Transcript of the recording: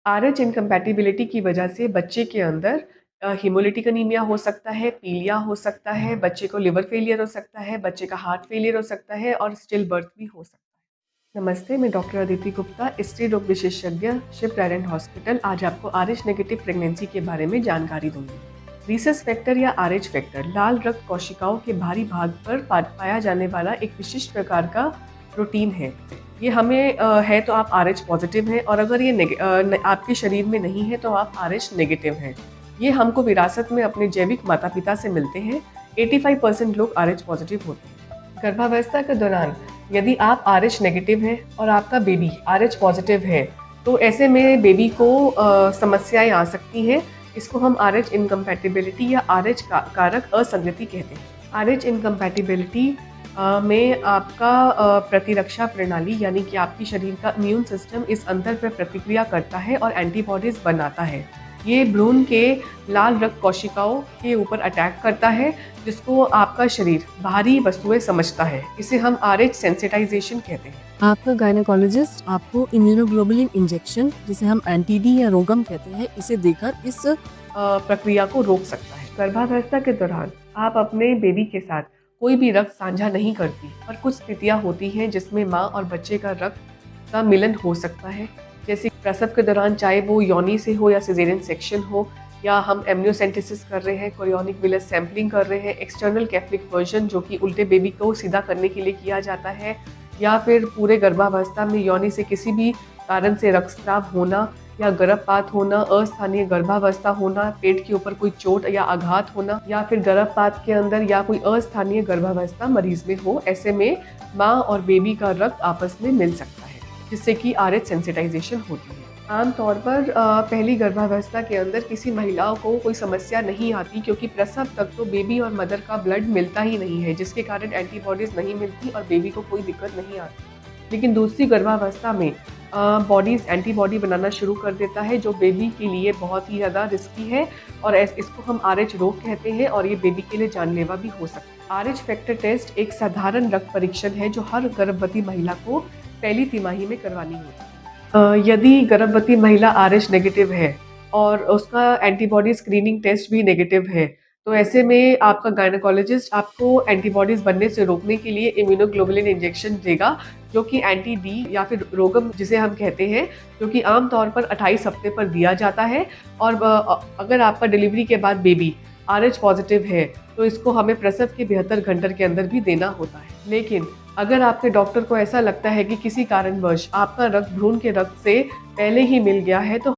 RH incompatibility की वजह से बच्चे के अंदर हीमोलिटिक अनीमिया हो सकता है, पीलिया हो सकता है, बच्चे को लिवर फेलियर हो सकता है, बच्चे का हार्ट फेलियर हो सकता है और स्टिल बर्थ भी हो सकता है। नमस्ते, मैं डॉक्टर अदिति गुप्ता, स्त्री रोग विशेषज्ञ, शिव ट्राइडेंट हॉस्पिटल। आज आपको आरएच नेगेटिव प्रेगनेंसी के बारे में जानकारी दूंगी। रीसस फैक्टर या आरएच फैक्टर लाल रक्त कोशिकाओं के भारी भाग पर पाया जाने वाला एक विशिष्ट प्रकार का प्रोटीन है। ये हमें है तो आप आरएच पॉजिटिव हैं, और अगर ये आपके शरीर में नहीं है तो आप आरएच नेगेटिव हैं। ये हमको विरासत में अपने जैविक माता पिता से मिलते हैं। 85% लोग आरएच पॉजिटिव होते हैं। गर्भावस्था के दौरान यदि आप आरएच नेगेटिव हैं और आपका बेबी आरएच पॉजिटिव है, तो ऐसे में बेबी को समस्याएं आ सकती हैं। इसको हम आरएच इनकम्पैटिबिलिटी या आरएच कारक असंगति कहते हैं। आरएच इनकम्पैटिबिलिटी में आपका प्रतिरक्षा प्रणाली यानी कि आपकी शरीर का इम्यून सिस्टम इस अंतर पर प्रतिक्रिया करता है और एंटीबॉडीज बनाता है। ये भ्रूण के लाल रक्त कोशिकाओं के ऊपर अटैक करता है, जिसको आपका शरीर बाहरी वस्तुएं समझता है। इसे हम आरएच सेंसिटाइजेशन कहते हैं। आपका गायनेकोलॉजिस्ट आपको इम्यूनोग्लोबुलिन इंजेक्शन, जिसे हम एंटी-डी या रोगम कहते हैं, इसे देकर इस प्रक्रिया को रोक सकता है। गर्भावस्था के दौरान आप अपने बेबी के साथ कोई भी रक्त साझा नहीं करती, पर कुछ स्थितियां होती हैं जिसमें माँ और बच्चे का रक्त का मिलन हो सकता है। जैसे प्रसव के दौरान, चाहे वो योनि से हो या सिजेरियन सेक्शन हो, या हम एमनियोसेंटेसिस कर रहे हैं, कोरियोनिक विलस सैंपलिंग कर रहे हैं, एक्सटर्नल कैप्लिक वर्जन जो कि उल्टे बेबी को सीधा करने के लिए किया जाता है, या फिर पूरे गर्भावस्था में योनि से किसी भी कारण से रक्तस्राव होना या गर्भपात होना, अस्थानीय गर्भावस्था होना, पेट के ऊपर कोई चोट या आघात होना, या फिर गर्भपात के अंदर या कोई अस्थानीय गर्भावस्था मरीज में हो, ऐसे में माँ और बेबी का रक्त आपस में मिल सकता है, जिससे कि आरएच सेंसिटाइजेशन होती है। आमतौर पर पहली गर्भावस्था के अंदर किसी महिलाओं को कोई समस्या नहीं आती, क्योंकि प्रसव तक तो बेबी और मदर का ब्लड मिलता ही नहीं है, जिसके कारण एंटीबॉडीज नहीं मिलती और बेबी को कोई दिक्कत नहीं आती। लेकिन दूसरी गर्भावस्था में बॉडीज एंटीबॉडी बनाना शुरू कर देता है, जो बेबी के लिए बहुत ही ज़्यादा रिस्की है, और इसको हम आरएच रोग कहते हैं, और ये बेबी के लिए जानलेवा भी हो सकता है। आरएच फैक्टर टेस्ट एक साधारण रक्त परीक्षण है जो हर गर्भवती महिला को पहली तिमाही में करवानी होती है। यदि गर्भवती महिला आरएच नेगेटिव है और उसका एंटीबॉडी स्क्रीनिंग टेस्ट भी नेगेटिव है, तो ऐसे में आपका गायनेकोलॉजिस्ट आपको एंटीबॉडीज बनने से रोकने के लिए इम्यूनोग्लोबुलिन इंजेक्शन देगा, जो कि एंटी-डी या फिर रोगम जिसे हम कहते हैं, जो कि आमतौर पर 28 हफ्ते पर दिया जाता है। और अगर आपका डिलीवरी के बाद बेबी आरएच पॉजिटिव है, तो इसको हमें प्रसव के 72 घंटे के अंदर भी देना होता है। लेकिन अगर आपके डॉक्टर को ऐसा लगता है कि किसी कारणवश आपका रक्त भ्रूण के रक्त से पहले ही मिल गया है, तो